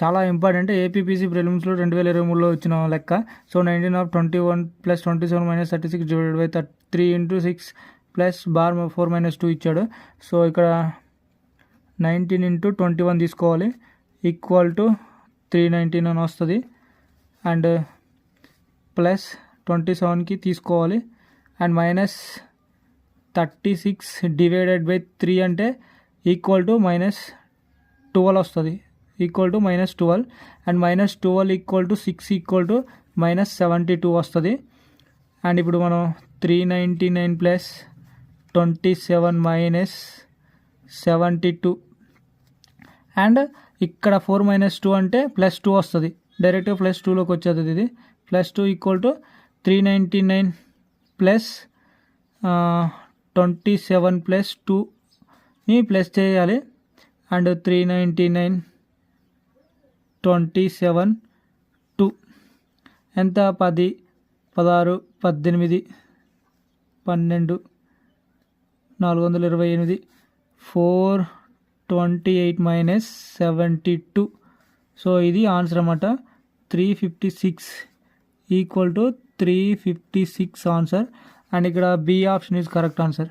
చాలా important. APPC ప్రిలిమ్స్లో 2023లో వచ్చిన లెక్క. So 19/21 + 27 - 36 divided by 3 × 6 plus bar 4 - 2 ఇచ్చాడు. సో ఇక్కడ 19 × 21 తీసుకోవాలి ఈక్వల్ టు 319 అని వస్తుంది. అండ్ ప్లస్ 27కి తీసుకోవాలి అండ్ మైనస్ 36 డివైడెడ్ బై 3 అంటే ఈక్వల్ టు -12 వస్తుంది. Equal to -12 and -12 equal to 6 equal to -72 వస్తుంది. అండ్ ఇప్పుడు మనం 399 ప్లస్ 27 - 72 అండ్ ఇక్కడ 4 - 2 అంటే +2 వస్తుంది. డైరెక్ట్గా +2లోకి వచ్చేది ఇది. +2 ఈక్వల్ టు 399 ప్లస్ 27 ప్లస్ 2ని ప్లస్ చేయాలి. అండ్ 399 27 2 ఎంత 10 16 18 12 428 428 - 72. సో ఇది ఆన్సర్ అన్నమాట. 356 ఈక్వల్ టు 356 ఆన్సర్. అండ్ ఇక్కడ B option is correct answer.